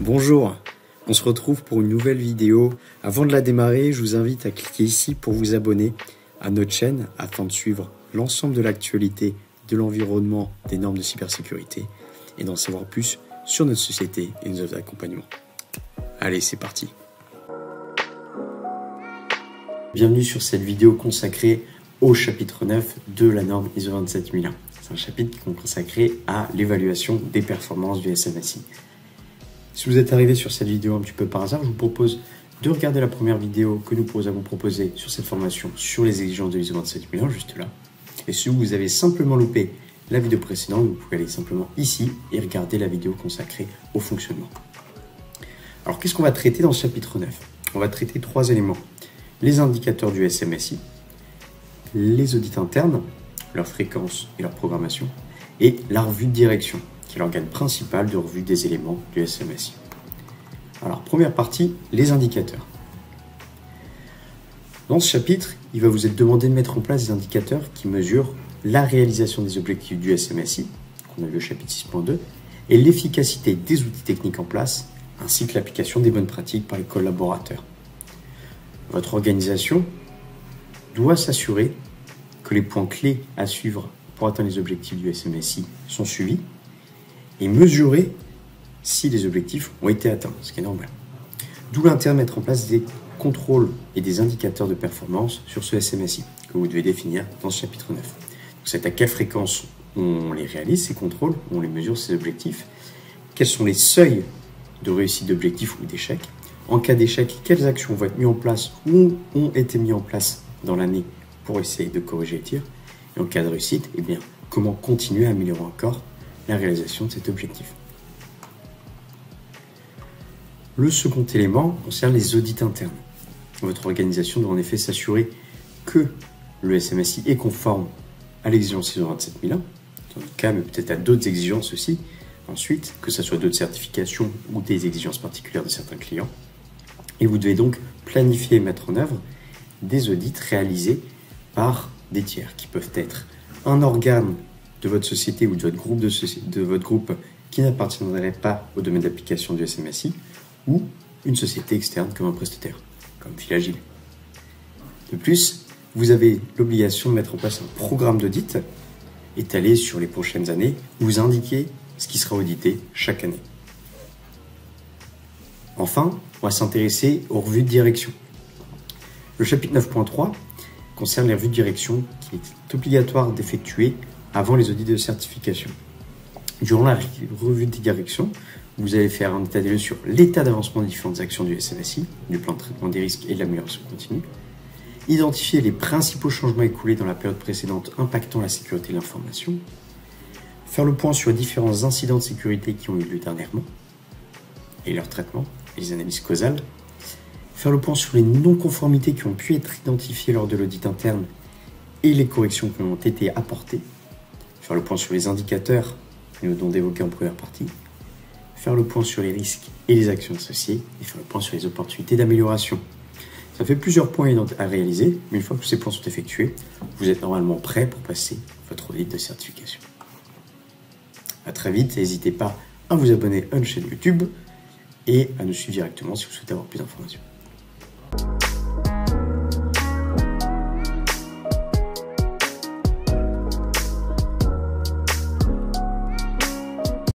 Bonjour, on se retrouve pour une nouvelle vidéo. Avant de la démarrer, je vous invite à cliquer ici pour vous abonner à notre chaîne afin de suivre l'ensemble de l'actualité de l'environnement des normes de cybersécurité et d'en savoir plus sur notre société et nos offres d'accompagnement. Allez, c'est parti. Bienvenue sur cette vidéo consacrée au chapitre 9 de la norme ISO 27001. C'est un chapitre qui est consacré à l'évaluation des performances du SMSI. Si vous êtes arrivé sur cette vidéo un petit peu par hasard, je vous propose de regarder la première vidéo que nous avons proposée sur cette formation sur les exigences de l'ISO 27001, juste là. Et si vous avez simplement loupé la vidéo précédente, vous pouvez aller simplement ici et regarder la vidéo consacrée au fonctionnement. Alors, qu'est-ce qu'on va traiter dans ce chapitre 9? On va traiter 3 éléments. Les indicateurs du SMSI, les audits internes, leur fréquence et leur programmation, et la revue de direction, qui est l'organe principal de revue des éléments du SMSI. Alors, première partie, les indicateurs. Dans ce chapitre, il va vous être demandé de mettre en place des indicateurs qui mesurent la réalisation des objectifs du SMSI, qu'on a vu au chapitre 6.2, et l'efficacité des outils techniques en place, ainsi que l'application des bonnes pratiques par les collaborateurs. Votre organisation doit s'assurer que les points clés à suivre pour atteindre les objectifs du SMSI sont suivis et mesurer si les objectifs ont été atteints, ce qui est normal. D'où l'intérêt de mettre en place des contrôles et des indicateurs de performance sur ce SMSI que vous devez définir dans ce chapitre 9. Donc, c'est à quelle fréquence on les réalise, ces contrôles, on les mesure, ces objectifs, quels sont les seuils de réussite d'objectifs ou d'échecs. En cas d'échec, quelles actions vont être mises en place ou ont été mises en place dans l'année pour essayer de corriger les tirs. Et en cas de réussite, eh bien, comment continuer à améliorer encore la réalisation de cet objectif. Le second élément concerne les audits internes. Votre organisation doit en effet s'assurer que le SMSI est conforme à l'exigence ISO 27001, dans le cas, mais peut-être à d'autres exigences aussi. Ensuite, que ce soit d'autres certifications ou des exigences particulières de certains clients. Et vous devez donc planifier et mettre en œuvre des audits réalisés par des tiers, qui peuvent être un organe de votre société ou de votre groupe qui n'appartiendrait pas au domaine d'application du SMSI, ou une société externe comme un prestataire, comme Filagile. De plus, vous avez l'obligation de mettre en place un programme d'audit étalé sur les prochaines années, où vous indiquez ce qui sera audité chaque année. Enfin, on va s'intéresser aux revues de direction. Le chapitre 9.3 concerne les revues de direction qui est obligatoire d'effectuer avant les audits de certification. Durant la revue de direction, vous allez faire un état des lieux sur l'état d'avancement des différentes actions du SMSI, du plan de traitement des risques et de l'amélioration continue, identifier les principaux changements écoulés dans la période précédente impactant la sécurité de l'information, faire le point sur les différents incidents de sécurité qui ont eu lieu dernièrement et leur traitement, et les analyses causales, faire le point sur les non-conformités qui ont pu être identifiées lors de l'audit interne et les corrections qui ont été apportées, faire le point sur les indicateurs que nous venons d'évoquer en première partie, faire le point sur les risques et les actions associées et faire le point sur les opportunités d'amélioration. Ça fait plusieurs points à réaliser, mais une fois que tous ces points sont effectués, vous êtes normalement prêt pour passer votre audit de certification. À très vite, n'hésitez pas à vous abonner à notre chaîne YouTube et à nous suivre directement si vous souhaitez avoir plus d'informations.